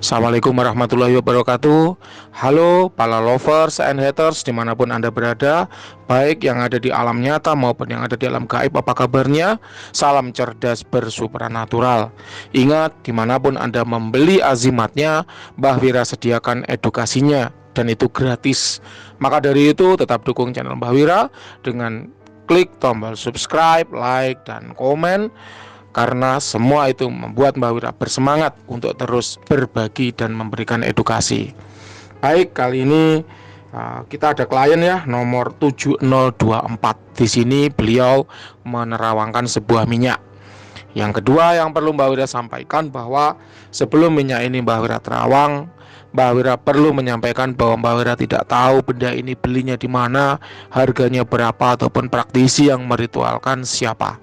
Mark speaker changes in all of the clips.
Speaker 1: Assalamualaikum warahmatullahi wabarakatuh. Halo para lovers and haters dimanapun Anda berada, baik yang ada di alam nyata maupun yang ada di alam gaib, apa kabarnya? Salam cerdas bersupranatural. Ingat, dimanapun Anda membeli azimatnya, Mbah Wira sediakan edukasinya, dan itu gratis. Maka dari itu tetap dukung channel Mbah Wira dengan klik tombol subscribe, like, dan komen, karena semua itu membuat Mbah Wira bersemangat untuk terus berbagi dan memberikan edukasi. Baik, kali ini kita ada klien ya, nomor 7024. Di sini beliau menerawangkan sebuah minyak. Yang kedua yang perlu Mbah Wira sampaikan bahwa sebelum minyak ini Mbah Wira terawang, Mbah Wira perlu menyampaikan bahwa Mbah Wira tidak tahu benda ini belinya di mana, harganya berapa, ataupun praktisi yang meritualkan siapa.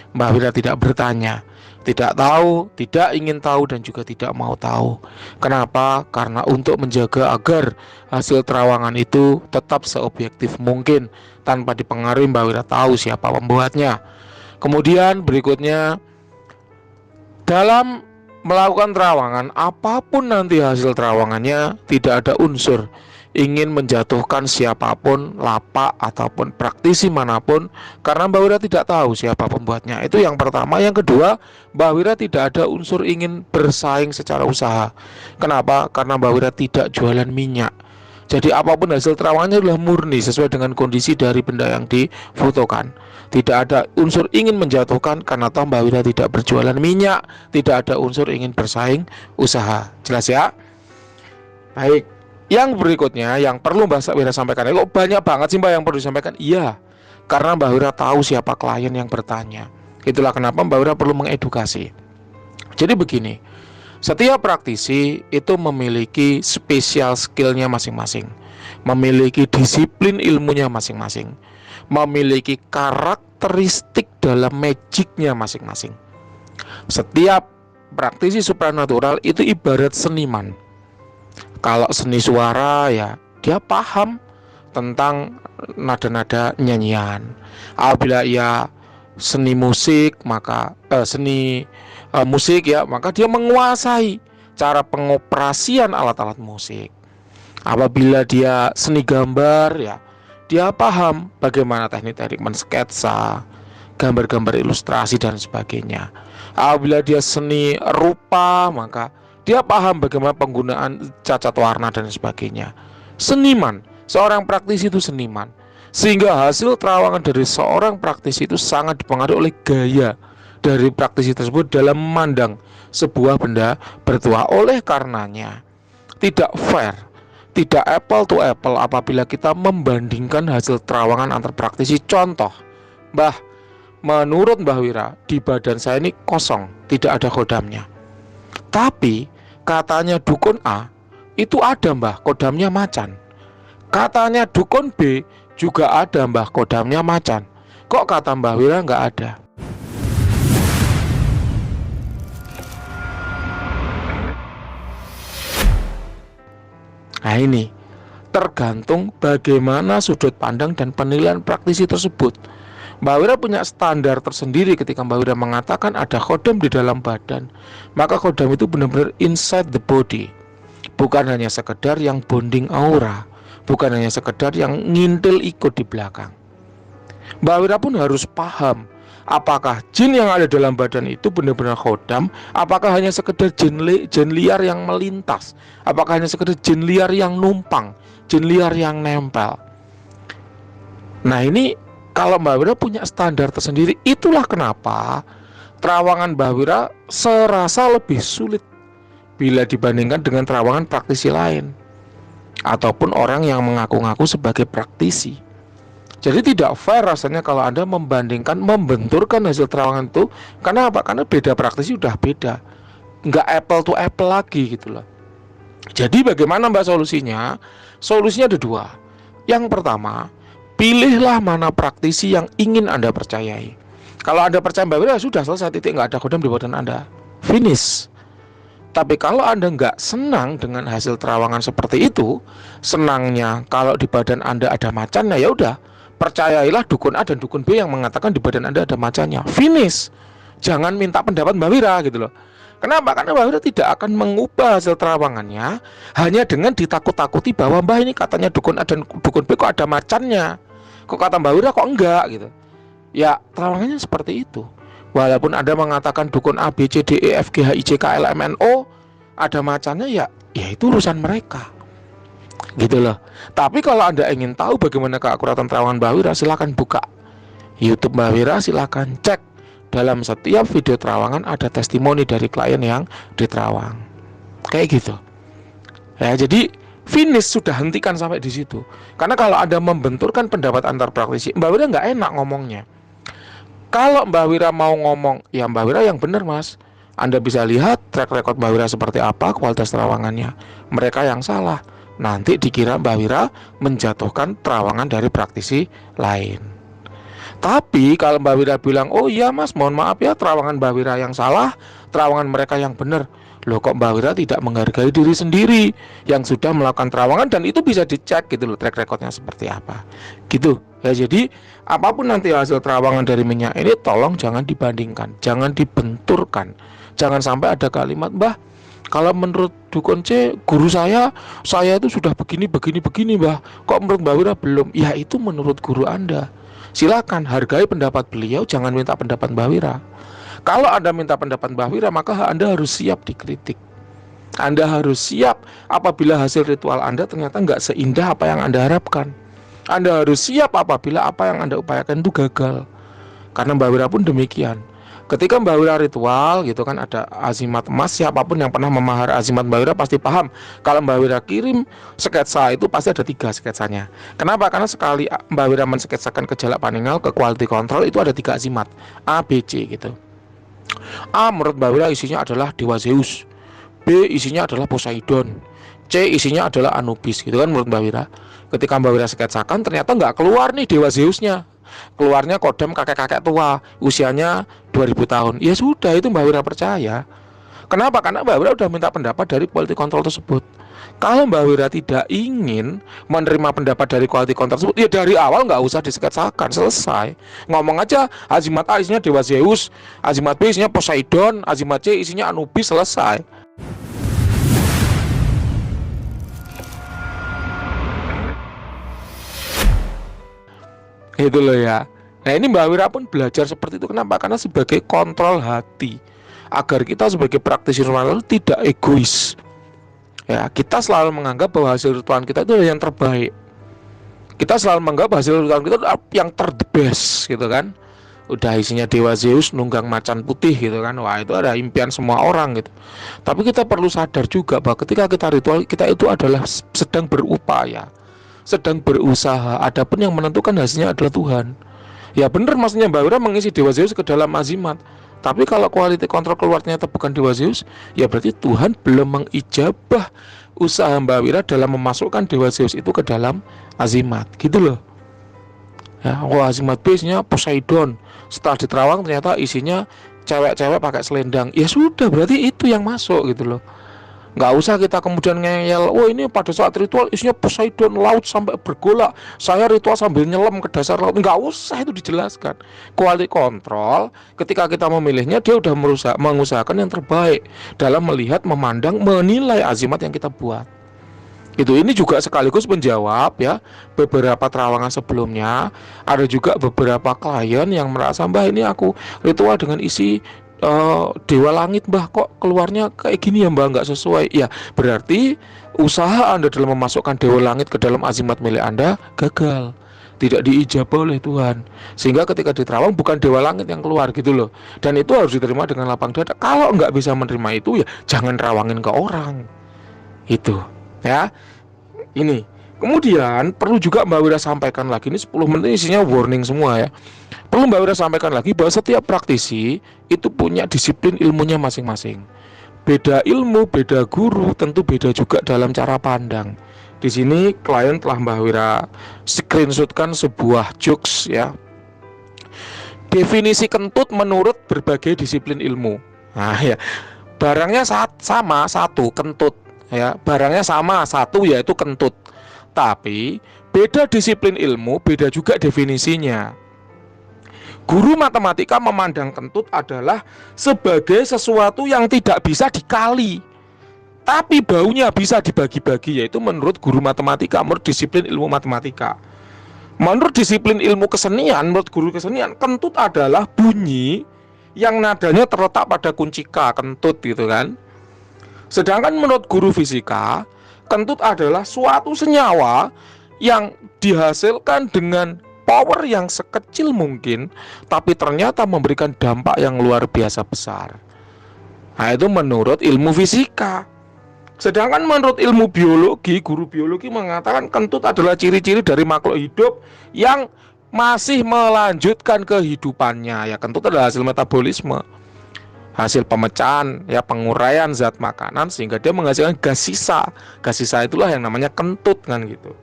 Speaker 1: Mbah Wira tidak bertanya, tidak tahu, tidak ingin tahu, dan juga tidak mau tahu. Kenapa? Karena untuk menjaga agar hasil terawangan itu tetap seobjektif mungkin tanpa dipengaruhi, Mbah Wira tahu siapa pembuatnya. Kemudian berikutnya, dalam melakukan terawangan, apapun nanti hasil terawangannya, tidak ada unsur ingin menjatuhkan siapapun, lapak ataupun praktisi manapun, karena Mbah Wira tidak tahu siapa pembuatnya. Itu yang pertama. Yang kedua, Mbah Wira tidak ada unsur ingin bersaing secara usaha. Kenapa? Karena Mbah Wira tidak jualan minyak. Jadi apapun hasil terawangannya adalah murni sesuai dengan kondisi dari benda yang difotokan. Tidak ada unsur ingin menjatuhkan, karena toh Mbah Wira tidak berjualan minyak. Tidak ada unsur ingin bersaing usaha. Jelas ya? Baik. Yang berikutnya yang perlu Mbah Wira sampaikan, kok banyak banget sih Mbah yang perlu disampaikan? Iya, karena Mbah Wira tahu siapa klien yang bertanya. Itulah kenapa Mbah Wira perlu mengedukasi. Jadi begini, setiap praktisi itu memiliki spesial skillnya masing-masing, memiliki disiplin ilmunya masing-masing, memiliki karakteristik dalam magicnya masing-masing. Setiap praktisi supranatural itu ibarat seniman. Kalau seni suara ya dia paham tentang nada-nada nyanyian. Apabila ia seni musik maka musik ya, maka dia menguasai cara pengoperasian alat-alat musik. Apabila dia seni gambar ya, dia paham bagaimana teknik-teknik mensketsa, gambar-gambar ilustrasi dan sebagainya. Apabila dia seni rupa, maka dia paham bagaimana penggunaan cacat warna dan sebagainya. Seniman, seorang praktisi itu seniman. Sehingga hasil terawangan dari seorang praktisi itu sangat dipengaruhi oleh gaya dari praktisi tersebut dalam memandang sebuah benda bertuah. Oleh karenanya tidak fair, tidak apple to apple apabila kita membandingkan hasil terawangan antar praktisi. Contoh, Mbah, menurut Mbah Wira di badan saya ini kosong, tidak ada kodamnya. Tapi katanya dukun A itu ada Mbah, kodamnya macan. Katanya dukun B juga ada Mbah, kodamnya macan. Kok kata Mbah Wira nggak ada? Nah ini tergantung bagaimana sudut pandang dan penilaian praktisi tersebut. Mbah Wira punya standar tersendiri ketika Mbah Wira mengatakan ada kodam di dalam badan. Maka kodam itu benar-benar inside the body, bukan hanya sekedar yang bonding aura, bukan hanya sekedar yang ngintil ikut di belakang. Mbah Wira pun harus paham apakah jin yang ada dalam badan itu benar-benar kodam, apakah hanya sekedar jin liar yang melintas, apakah hanya sekedar jin liar yang numpang, jin liar yang nempel. Nah ini kalau Mbah Wira punya standar tersendiri. Itulah kenapa terawangan Mbah Wira serasa lebih sulit bila dibandingkan dengan terawangan praktisi lain ataupun orang yang mengaku-ngaku sebagai praktisi. Jadi tidak fair rasanya kalau Anda membandingkan, membenturkan hasil terawangan itu. Karena apa? Karena beda praktisi udah beda, nggak apple to apple lagi gitu loh. Jadi bagaimana Mbak solusinya? Solusinya ada dua. Yang pertama, pilihlah mana praktisi yang ingin Anda percayai. Kalau Anda percaya Mbah Wira, sudah selesai, titik, nggak ada kodam di badan Anda, finish. Tapi kalau Anda nggak senang dengan hasil terawangan seperti itu, senangnya kalau di badan Anda ada macannya, ya udah, percayailah dukun A dan dukun B yang mengatakan di badan Anda ada macannya, finish. Jangan minta pendapat Mbah Wira gitu loh. Kenapa? Karena Mbak Wira tidak akan mengubah hasil terawangannya hanya dengan ditakut-takuti bahwa Mbah ini katanya dukun A dan dukun B kok ada macannya. Kok kata Mbak Wira kok enggak gitu. Ya terawangannya seperti itu. Walaupun Anda mengatakan dukun A, B, C, D, E, F, G, H, I, J, K, L, M, N, O ada macannya, ya itu urusan mereka. Gitu loh. Tapi kalau Anda ingin tahu bagaimana keakuratan terawangan Mbah Wira, silakan buka YouTube Mbah Wira, silakan cek. Dalam setiap video terawangan ada testimoni dari klien yang diterawang. Kayak gitu. Ya, jadi finish, sudah, hentikan sampai di situ. Karena kalau Anda membenturkan pendapat antar praktisi, Mbah Wira nggak enak ngomongnya. Kalau Mbah Wira mau ngomong, ya Mbah Wira yang benar Mas. Anda bisa lihat track record Mbah Wira seperti apa, kualitas terawangannya. Mereka yang salah. Nanti dikira Mbah Wira menjatuhkan terawangan dari praktisi lain. Tapi kalau Mbah Wira bilang, oh iya Mas, mohon maaf ya, terawangan Mbah Wira yang salah, terawangan mereka yang benar. Loh, kok Mbah Wira tidak menghargai diri sendiri yang sudah melakukan terawangan, dan itu bisa dicek gitu loh, track recordnya seperti apa gitu ya. Jadi apapun nanti hasil terawangan dari minyak ini, tolong jangan dibandingkan, jangan dibenturkan. Jangan sampai ada kalimat, Mbah, kalau menurut dukun C, guru saya itu sudah begini Mbah, kok menurut Mbah Wira belum. Ya itu menurut guru Anda. Silakan hargai pendapat beliau, jangan minta pendapat Mbah Wira. Kalau Anda minta pendapat Mbah Wira, maka Anda harus siap dikritik. Anda harus siap apabila hasil ritual Anda ternyata nggak seindah apa yang Anda harapkan. Anda harus siap apabila apa yang Anda upayakan itu gagal. Karena Mbah Wira pun demikian. Ketika Mbah Wira ritual gitu kan, ada azimat emas, siapapun yang pernah memahar azimat Mbah Wira pasti paham. Kalau Mbah Wira kirim sketsa itu pasti ada 3 sketsanya. Kenapa? Karena sekali Mbah Wira mensketsakan ke Jalak Paninggal, ke quality control, itu ada 3 azimat A, B, C gitu. A menurut Mbah Wira isinya adalah Dewa Zeus, B isinya adalah Poseidon, C isinya adalah Anubis gitu kan menurut Mbah Wira. Ketika Mbah Wira sketsakan, ternyata nggak keluar nih Dewa Zeusnya. Keluarnya kodam kakek-kakek tua, usianya 2000 tahun. Ya sudah, itu Mbah Wira percaya. Kenapa? Karena Mbah Wira udah minta pendapat dari quality control tersebut. Kalau Mbah Wira tidak ingin menerima pendapat dari quality control tersebut, ya dari awal nggak usah disketsakan, selesai. Ngomong aja, azimat A isinya Dewa Zeus, azimat B isinya Poseidon, azimat C isinya Anubis, selesai. Itu loh ya. Nah ini Mbah Wira pun belajar seperti itu. Kenapa? Karena sebagai kontrol hati, agar kita sebagai praktisi ritual tidak egois. Ya, kita selalu menganggap bahwa hasil ritual kita itu yang terbaik. Kita selalu menganggap hasil ritual kita itu yang terdebes gitu kan. Udah isinya Dewa Zeus nunggang macan putih gitu kan. Wah, itu ada impian semua orang gitu. Tapi kita perlu sadar juga bahwa ketika kita ritual, kita itu adalah sedang berupaya, sedang berusaha. Adapun yang menentukan hasilnya adalah Tuhan. Ya benar, maksudnya Mbah Wira mengisi Dewa Zeus ke dalam azimat. Tapi kalau quality control keluar ternyata bukan Dewa Zeus, ya berarti Tuhan belum mengijabah usaha Mbah Wira dalam memasukkan Dewa Zeus itu ke dalam azimat. Gitu loh. Ya, azimat B isinya Poseidon. Setelah diterawang ternyata isinya cewek-cewek pakai selendang. Ya sudah, berarti itu yang masuk gitu loh. Nggak usah kita kemudian ngeyel, oh ini pada saat ritual isinya Poseidon, laut sampai bergolak, saya ritual sambil nyelam ke dasar laut. Nggak usah itu dijelaskan. Quality control ketika kita memilihnya, dia udah mengusahakan yang terbaik dalam melihat, memandang, menilai azimat yang kita buat. Ini juga sekaligus menjawab ya beberapa terawangan sebelumnya. Ada juga beberapa klien yang merasa, Mbah ini aku ritual dengan isi Dewa Langit, Mbah kok keluarnya kayak gini ya Mbah, nggak sesuai. Ya berarti usaha Anda dalam memasukkan Dewa Langit ke dalam azimat milik Anda gagal, tidak diijabah oleh Tuhan, sehingga ketika diterawang bukan Dewa Langit yang keluar gitu loh. Dan itu harus diterima dengan lapang dada. Kalau nggak bisa menerima itu, ya jangan rawangin ke orang itu ya. Ini kemudian perlu juga Mbah Wira sampaikan lagi, ini 10 menit isinya warning semua ya. Perlu Mbah Wira sampaikan lagi bahwa setiap praktisi itu punya disiplin ilmunya masing-masing. Beda ilmu, beda guru, tentu beda juga dalam cara pandang. Di sini klien telah Mbah Wira screenshotkan sebuah jokes ya. Definisi kentut menurut berbagai disiplin ilmu. Nah ya, barangnya sama, satu kentut ya. Barangnya sama, satu yaitu kentut. Tapi beda disiplin ilmu, beda juga definisinya. Guru matematika memandang kentut adalah sebagai sesuatu yang tidak bisa dikali, tapi baunya bisa dibagi-bagi, yaitu menurut guru matematika, menurut disiplin ilmu matematika. Menurut disiplin ilmu kesenian, menurut guru kesenian, kentut adalah bunyi yang nadanya terletak pada kunci K, kentut gitu kan. Sedangkan menurut guru fisika, kentut adalah suatu senyawa yang dihasilkan dengan power yang sekecil mungkin, tapi ternyata memberikan dampak yang luar biasa besar. Nah, itu menurut ilmu fisika. Sedangkan menurut ilmu biologi, guru biologi mengatakan kentut adalah ciri-ciri dari makhluk hidup yang masih melanjutkan kehidupannya. Ya, kentut adalah hasil metabolisme, hasil pemecahan, ya, penguraian zat makanan sehingga dia menghasilkan gas sisa. Gas sisa itulah yang namanya kentut kan gitu.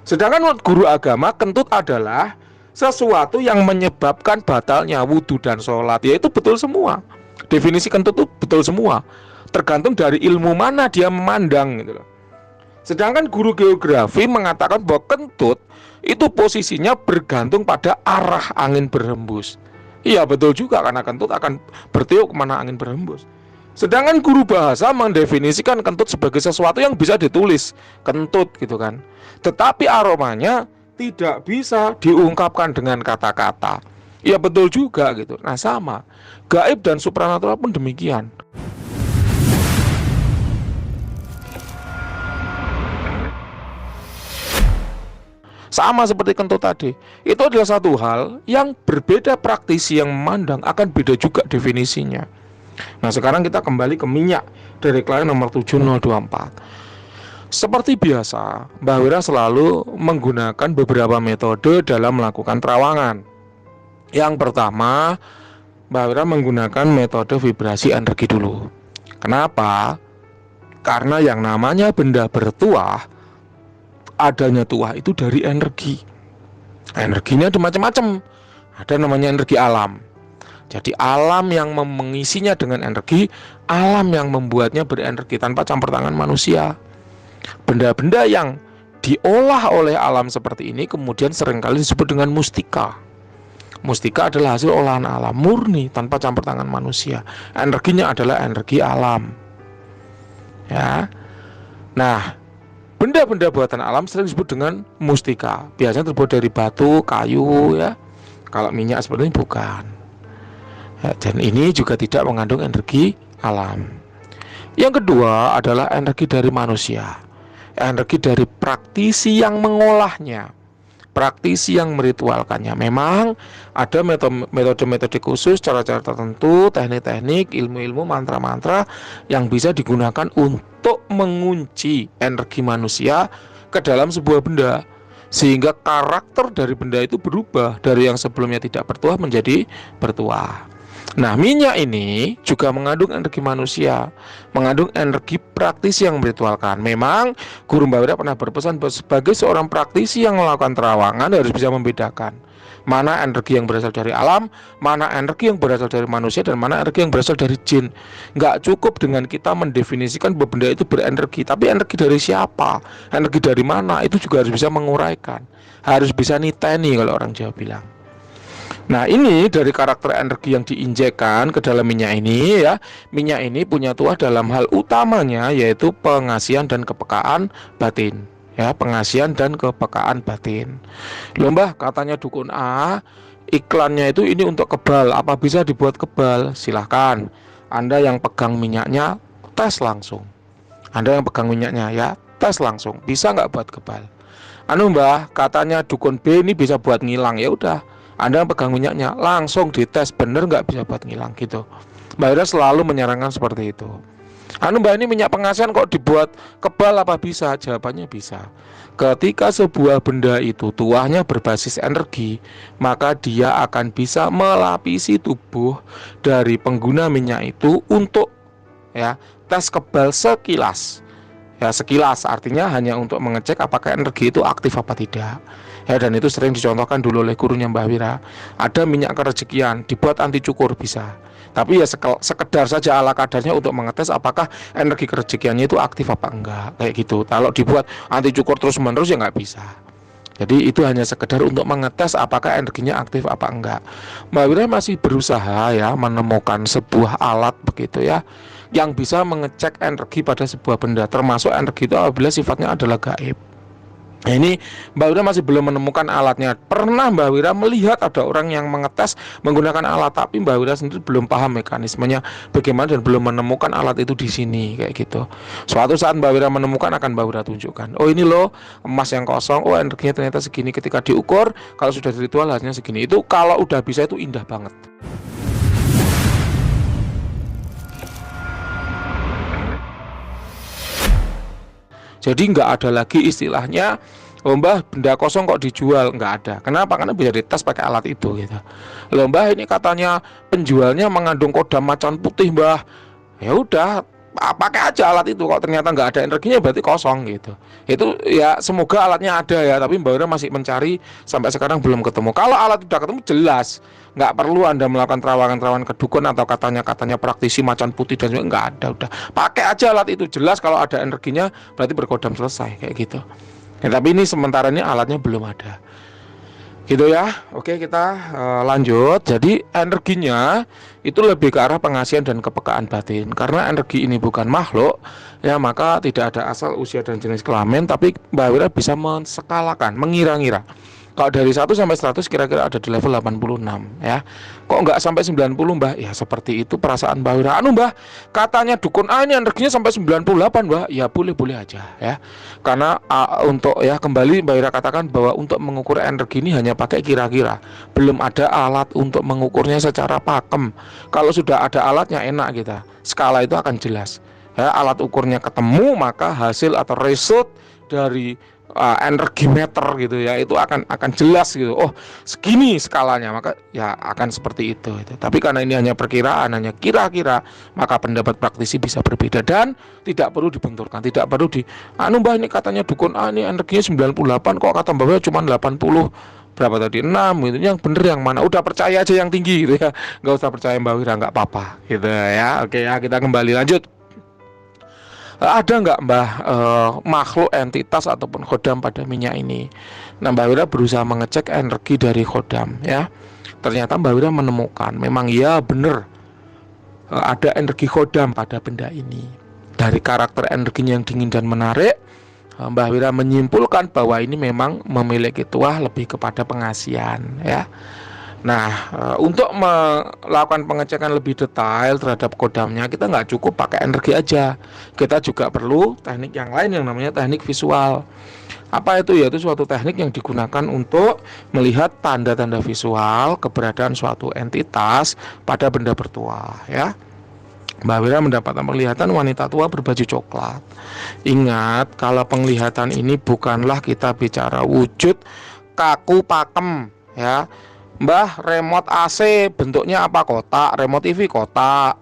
Speaker 1: Sedangkan menurut guru agama, kentut adalah sesuatu yang menyebabkan batalnya wudhu dan sholat. Ya, itu betul semua. Definisi kentut itu betul semua. Tergantung dari ilmu mana dia memandang gitu loh. Sedangkan guru geografi mengatakan bahwa kentut itu posisinya bergantung pada arah angin berhembus. Iya betul juga, karena kentut akan bertiup kemana angin berhembus. Sedangkan guru bahasa mendefinisikan kentut sebagai sesuatu yang bisa ditulis, kentut gitu kan. Tetapi aromanya tidak bisa diungkapkan dengan kata-kata. Iya betul juga gitu. Nah sama, gaib dan supranatural pun demikian. Sama seperti kentut tadi, itu adalah satu hal yang berbeda, praktisi yang memandang akan beda juga definisinya. Nah sekarang kita kembali ke minyak dari klien nomor 7024. Seperti biasa, Mbak Wira selalu menggunakan beberapa metode dalam melakukan terawangan. Yang pertama, Mbak Wira menggunakan metode vibrasi energi dulu. Kenapa? Karena yang namanya benda bertuah, adanya tuah itu dari energi. Energinya ada macam-macam. Ada namanya energi alam. Jadi alam yang mengisinya dengan energi, alam yang membuatnya berenergi tanpa campur tangan manusia. Benda-benda yang diolah oleh alam seperti ini kemudian seringkali disebut dengan mustika. Mustika adalah hasil olahan alam murni tanpa campur tangan manusia. Energinya adalah energi alam. Ya. Nah, benda-benda buatan alam sering disebut dengan mustika. Biasanya terbuat dari batu, kayu ya. Kalau minyak seperti ini bukan. Ya, dan ini juga tidak mengandung energi alam. Yang kedua adalah energi dari manusia. Energi dari praktisi yang mengolahnya, praktisi yang meritualkannya. Memang ada metode-metode khusus, cara-cara tertentu, teknik-teknik, ilmu-ilmu, mantra-mantra yang bisa digunakan untuk mengunci energi manusia ke dalam sebuah benda, sehingga karakter dari benda itu berubah dari yang sebelumnya tidak bertuah menjadi bertuah. Nah, minyak ini juga mengandung energi manusia, mengandung energi praktisi yang meritualkan. Memang Guru Mbak Wira pernah berpesan bahwa sebagai seorang praktisi yang melakukan terawangan harus bisa membedakan mana energi yang berasal dari alam, mana energi yang berasal dari manusia, dan mana energi yang berasal dari jin. Nggak cukup dengan kita mendefinisikan bahwa benda itu berenergi, tapi energi dari siapa, energi dari mana, itu juga harus bisa menguraikan, harus bisa niteni kalau orang Jawa bilang. Nah, ini dari karakter energi yang diinjekkan ke dalam minyak ini ya. Minyak ini punya tuah dalam hal utamanya yaitu pengasihan dan kepekaan batin. Ya, pengasihan dan kepekaan batin. Loh Mbah, katanya dukun A, iklannya itu ini untuk kebal. Apa bisa dibuat kebal? Silahkan. Anda yang pegang minyaknya tes langsung. Anda yang pegang minyaknya ya, tes langsung. Bisa nggak buat kebal? Anu Mbah, katanya dukun B ini bisa buat ngilang. Ya udah, Anda yang pegang minyaknya langsung dites, bener nggak bisa buat ngilang gitu. Mbak Wira selalu menyarankan seperti itu. Anu Mbak, ini minyak pengasihan kok dibuat kebal, apa bisa? Jawabannya bisa. Ketika sebuah benda itu tuahnya berbasis energi, maka dia akan bisa melapisi tubuh dari pengguna minyak itu untuk ya tes kebal sekilas. Ya sekilas artinya hanya untuk mengecek apakah energi itu aktif apa tidak. Ya, dan itu sering dicontohkan dulu oleh gurunya Mbah Wira. Ada minyak kerejekian dibuat anti cukur bisa, tapi ya sekedar saja ala kadarnya untuk mengetes apakah energi kerejekiannya itu aktif apa enggak, kayak gitu. Kalau dibuat anti cukur terus menerus ya nggak bisa. Jadi itu hanya sekedar untuk mengetes apakah energinya aktif apa enggak. Mbak Wira masih berusaha ya menemukan sebuah alat begitu ya yang bisa mengecek energi pada sebuah benda, termasuk energi itu apabila sifatnya adalah gaib. Nah, ini Mbak Wira masih belum menemukan alatnya. Pernah Mbak Wira melihat ada orang yang mengetes menggunakan alat, tapi Mbak Wira sendiri belum paham mekanismenya bagaimana dan belum menemukan alat itu di sini kayak gitu. Suatu saat Mbak Wira menemukan akan Mbak Wira tunjukkan. Oh ini loh emas yang kosong. Oh energinya ternyata segini ketika diukur. Kalau sudah ritual hasilnya segini. Itu kalau udah bisa itu indah banget. Jadi nggak ada lagi istilahnya, oh mbah benda kosong kok dijual, nggak ada. Kenapa? Karena bisa dites pakai alat itu gitu. Loh mbah ini katanya penjualnya mengandung kodam macan putih mbah. Ya udah pakai aja alat itu. Kalau ternyata nggak ada energinya berarti kosong gitu. Itu ya semoga alatnya ada ya. Tapi Mbak Wira masih mencari sampai sekarang belum ketemu. Kalau alat udah ketemu jelas nggak perlu Anda melakukan terawangan-terawangan ke dukun atau katanya praktisi macan putih dan juga nggak ada. Udah pakai aja alat itu, jelas kalau ada energinya berarti berkodam, selesai kayak gitu ya. Tapi ini sementara ini alatnya belum ada gitu ya. Oke kita lanjut. Jadi energinya itu lebih ke arah pengasihan dan kepekaan batin. Karena energi ini bukan makhluk ya, maka tidak ada asal, usia dan jenis kelamin. Tapi Mbak Wira bisa menskalakan, mengira-ngira. Kalau dari 1 sampai 100 kira-kira ada di level 86 ya. Kok nggak sampai 90 Mbah? Ya seperti itu perasaan Mbak Wira. Mbah, katanya dukun A ini energinya sampai 98 Mbah. Ya boleh-boleh aja ya. Karena untuk ya kembali Mbak Wira katakan bahwa untuk mengukur energi ini hanya pakai kira-kira. Belum ada alat untuk mengukurnya secara pakem. Kalau sudah ada alatnya enak kita. Skala itu akan jelas. Ya, alat ukurnya ketemu, maka hasil atau result dari energi meter gitu ya itu akan jelas gitu. Oh segini skalanya, maka ya akan seperti itu. Tapi karena ini hanya perkiraan, hanya kira-kira, maka pendapat praktisi bisa berbeda dan tidak perlu dibenturkan, tidak perlu mbah ini katanya dukun A ini energinya 98 kok kata mbah cuma 80 berapa tadi 6 gitu, yang bener yang mana? Udah percaya aja yang tinggi gitu ya, nggak usah percaya Mbak Wira, nggak apa-apa gitu ya. Oke ya, kita kembali lanjut. Ada nggak Mbah makhluk, entitas ataupun khodam pada minyak ini? Nah Mbak Wira berusaha mengecek energi dari khodam ya. Ternyata Mbak Wira menemukan memang ya bener ada energi khodam pada benda ini. Dari karakter energinya yang dingin dan menarik, Mbah Wira menyimpulkan bahwa ini memang memiliki tuah lebih kepada pengasihan ya. Nah, untuk melakukan pengecekan lebih detail terhadap kodamnya, kita nggak cukup pakai energi aja. Kita juga perlu teknik yang lain yang namanya teknik visual. Apa itu? Yaitu suatu teknik yang digunakan untuk melihat tanda-tanda visual keberadaan suatu entitas pada benda bertuah ya. Mbak Wira mendapatkan penglihatan wanita tua berbaju coklat. Ingat, kalau penglihatan ini bukanlah kita bicara wujud kaku pakem ya. Mbah, remote AC bentuknya apa? Kotak. Remote TV kotak.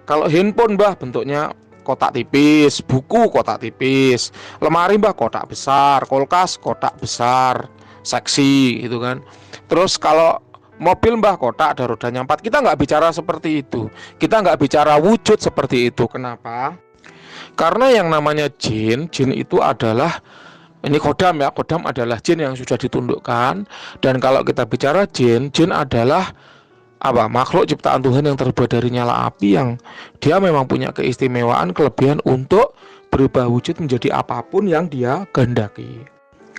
Speaker 1: Kalau handphone Mbah bentuknya kotak tipis. Buku kotak tipis. Lemari Mbah kotak besar. Kulkas kotak besar, seksi gitu kan. Terus kalau mobil Mbah kotak ada rodanya 4. Kita nggak bicara seperti itu. Kita nggak bicara wujud seperti itu. Kenapa? Karena yang namanya jin itu adalah, ini kodam ya, kodam adalah jin yang sudah ditundukkan. Dan kalau kita bicara jin adalah apa? Makhluk ciptaan Tuhan yang terbuat dari nyala api, yang dia memang punya keistimewaan, kelebihan untuk berubah wujud menjadi apapun yang dia kehendaki.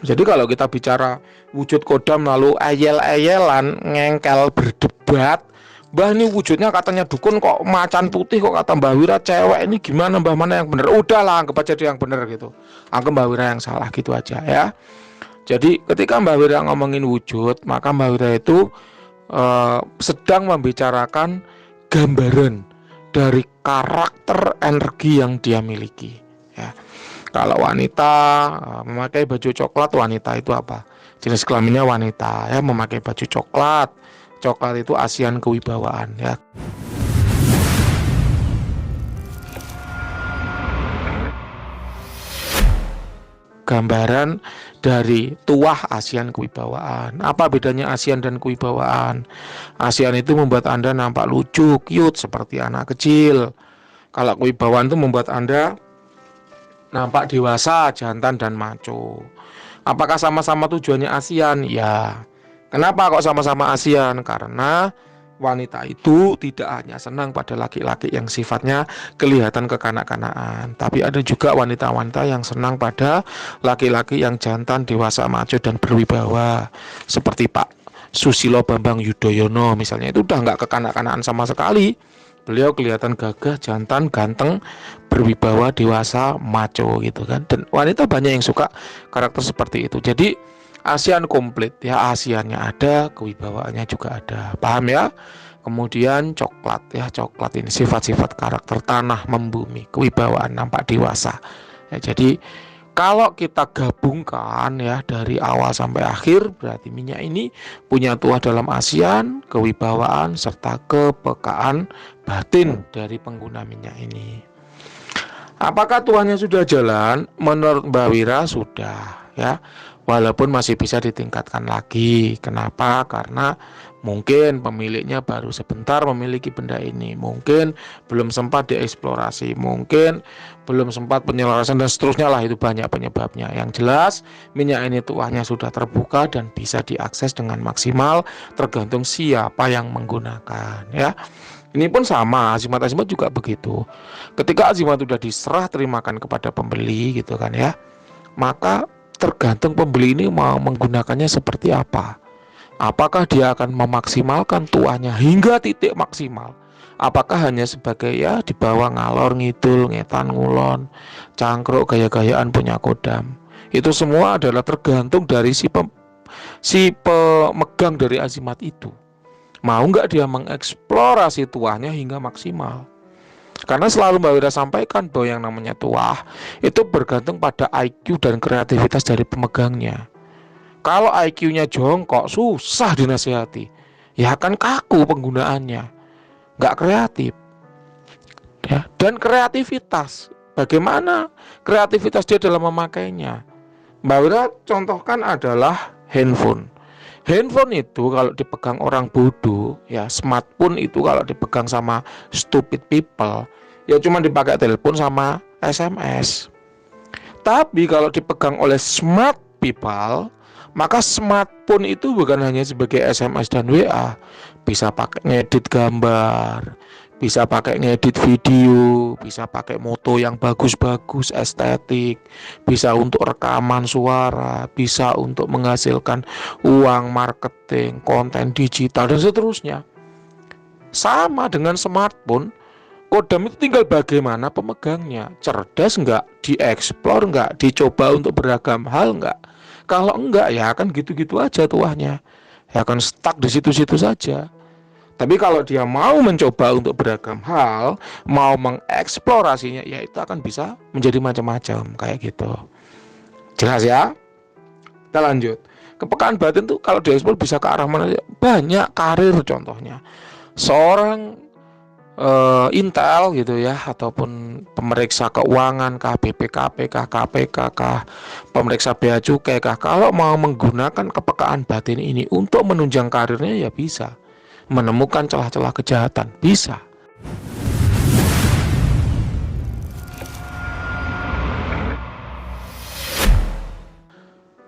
Speaker 1: Jadi kalau kita bicara wujud kodam lalu ayel-ayelan, ngengkel, berdebat, Mbah ini wujudnya katanya dukun kok macan putih, kok kata Mbah Wira cewek, ini gimana Mbah, mana yang benar? Udahlah anggap aja dia yang benar gitu, anggap Mbah Wira yang salah gitu aja ya. Jadi ketika Mbah Wira ngomongin wujud, maka Mbah Wira itu sedang membicarakan gambaran dari karakter energi yang dia miliki ya. Kalau wanita memakai baju coklat, wanita itu apa? Jenis kelaminnya wanita ya, memakai baju coklat. Coklat itu asian kewibawaan ya. Gambaran dari tuah asian kewibawaan. Apa bedanya asian dan kewibawaan? Asian itu membuat Anda nampak lucu, cute seperti anak kecil. Kalau kewibawaan itu membuat Anda nampak dewasa, jantan dan maco. Apakah sama-sama tujuannya ASEAN? Ya. Kenapa kok sama-sama ASEAN? Karena wanita itu tidak hanya senang pada laki-laki yang sifatnya kelihatan kekanak-kanakan, tapi ada juga wanita-wanita yang senang pada laki-laki yang jantan, dewasa, maco, dan berwibawa. Seperti Pak Susilo Bambang Yudhoyono misalnya, itu udah nggak kekanak-kanakan sama sekali. Beliau kelihatan gagah, jantan, ganteng, berwibawa, dewasa, maco gitu kan. Dan wanita banyak yang suka karakter seperti itu. Jadi ASEAN komplit ya, ASEANnya ada, kewibawaannya juga ada. Paham ya? Kemudian coklat ya, coklat ini sifat-sifat karakter tanah membumi, kewibawaan, nampak dewasa. Ya, jadi kalau kita gabungkan ya dari awal sampai akhir, berarti minyak ini punya tuah dalam ASEAN, kewibawaan serta kepekaan batin dari pengguna minyak ini. Apakah tuahnya sudah jalan? Menurut Mbak Wira sudah ya. Walaupun masih bisa ditingkatkan lagi. Kenapa? Karena mungkin pemiliknya baru sebentar memiliki benda ini, mungkin belum sempat dieksplorasi, mungkin belum sempat penyelarasan dan seterusnya lah, itu banyak penyebabnya. Yang jelas minyak ini tuahnya sudah terbuka dan bisa diakses dengan maksimal tergantung siapa yang menggunakan ya. Ini pun sama, azimat-azimat juga begitu. Ketika azimat sudah diserah terimakan kepada pembeli gitu kan ya, maka tergantung pembeli ini mau menggunakannya seperti apa. Apakah dia akan memaksimalkan tuahnya hingga titik maksimal? Apakah hanya sebagai ya di bawah ngalor ngidul, ngetan ngulon, cangkruk, gaya-gayaan punya kodam? Itu semua adalah tergantung dari si pemegang dari azimat itu. Mau nggak dia mengeksplorasi tuahnya hingga maksimal? Karena selalu Mbak Wira sampaikan bahwa yang namanya tuah itu bergantung pada IQ dan kreativitas dari pemegangnya. Kalau IQ-nya jongkok, susah dinasihati. Ya akan kaku penggunaannya, nggak kreatif. Ya, dan kreativitas, bagaimana kreativitas dia dalam memakainya? Mbak Wira contohkan adalah handphone. Handphone itu kalau dipegang orang bodoh, ya smartphone itu kalau dipegang sama stupid people, ya cuma dipakai telepon sama SMS. Tapi kalau dipegang oleh smart people, maka smartphone itu bukan hanya sebagai SMS dan WA, bisa pakai ngedit gambar, bisa pakai ngedit video, bisa pakai moto yang bagus-bagus, estetik, bisa untuk rekaman suara, bisa untuk menghasilkan uang, marketing, konten digital, dan seterusnya. Sama dengan smartphone, kodam itu tinggal bagaimana pemegangnya, cerdas nggak, dieksplor nggak, dicoba untuk beragam hal nggak. Kalau enggak ya akan gitu-gitu aja tuahnya, ya akan stuck di situ-situ saja. Tapi kalau dia mau mencoba untuk beragam hal, mau mengeksplorasinya, ya itu akan bisa menjadi macam-macam kayak gitu. Jelas ya? Kita lanjut. Kepekaan batin tuh kalau dieksplor bisa ke arah mana? Banyak karir contohnya. Seorang Intel gitu ya, ataupun pemeriksa keuangan kah, BPKP kah, KPK kah, pemeriksa bea cukai kah, kalau mau menggunakan kepekaan batin ini untuk menunjang karirnya ya bisa. Menemukan celah-celah kejahatan bisa.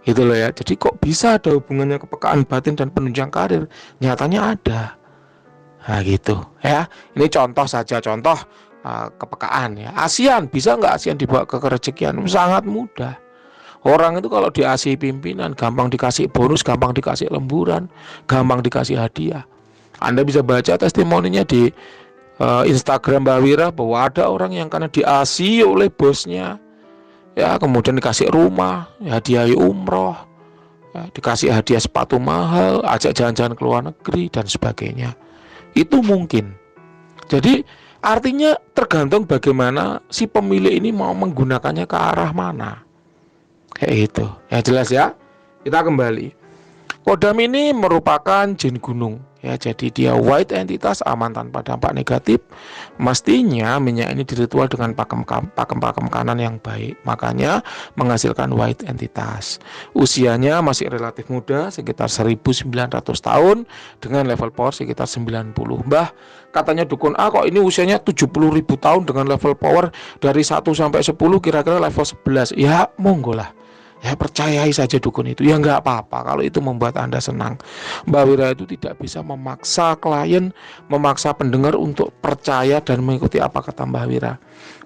Speaker 1: Gitu loh ya. Jadi kok bisa ada hubungannya kepekaan batin dan penunjang karir? Nyatanya ada. Nah gitu ya. Ini contoh saja, contoh kepekaan ya. ASEAN, bisa nggak ASEAN dibawa ke kerejekian? Sangat mudah. Orang itu kalau dikasih pimpinan, gampang dikasih bonus, gampang dikasih lemburan, gampang dikasih hadiah. Anda bisa baca testimoninya di Instagram Mbak Wira bahwa ada orang yang karena diasihi oleh bosnya, ya kemudian dikasih rumah, ya hadiah umroh, ya, dikasih hadiah sepatu mahal, ajak jalan-jalan ke luar negeri dan sebagainya. Itu mungkin. Jadi artinya tergantung bagaimana si pemilik ini mau menggunakannya ke arah mana. Kayak gitu. Ya jelas ya. Kita kembali. Kodam ini merupakan jin gunung. Ya, jadi dia white entitas, aman tanpa dampak negatif. Mestinya minyak ini diritual dengan pakem kanan yang baik. Makanya menghasilkan white entitas. Usianya masih relatif muda, sekitar 1900 tahun dengan level power sekitar 90. Mbah, katanya dukun A kok ini usianya 70.000 tahun dengan level power dari 1 sampai 10 kira-kira level 11. Ya, monggo lah. Ya percayai saja dukun itu, ya nggak apa-apa kalau itu membuat Anda senang. Mbak Wira itu tidak bisa memaksa klien, memaksa pendengar untuk percaya dan mengikuti apa kata Mbak Wira.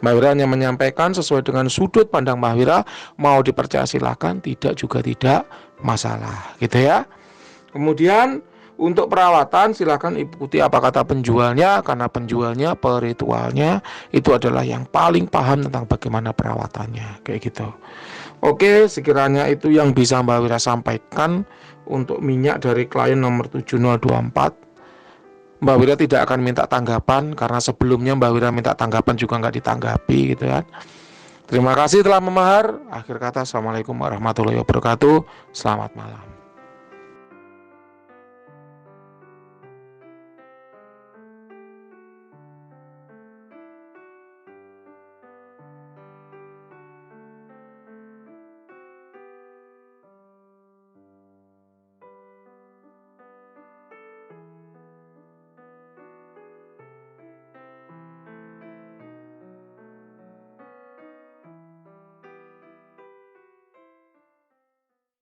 Speaker 1: Mbak Wira hanya menyampaikan sesuai dengan sudut pandang Mbak Wira, mau dipercaya silakan, tidak juga tidak masalah, gitu ya. Kemudian untuk perawatan silakan ikuti apa kata penjualnya, karena penjualnya, peritualnya itu adalah yang paling paham tentang bagaimana perawatannya, kayak gitu. Oke, sekiranya itu yang bisa Mbak Wira sampaikan untuk minyak dari klien nomor 7024. Mbak Wira tidak akan minta tanggapan karena sebelumnya Mbak Wira minta tanggapan juga nggak ditanggapi gitu kan. Terima kasih telah memahar. Akhir kata, Assalamualaikum warahmatullahi wabarakatuh. Selamat malam.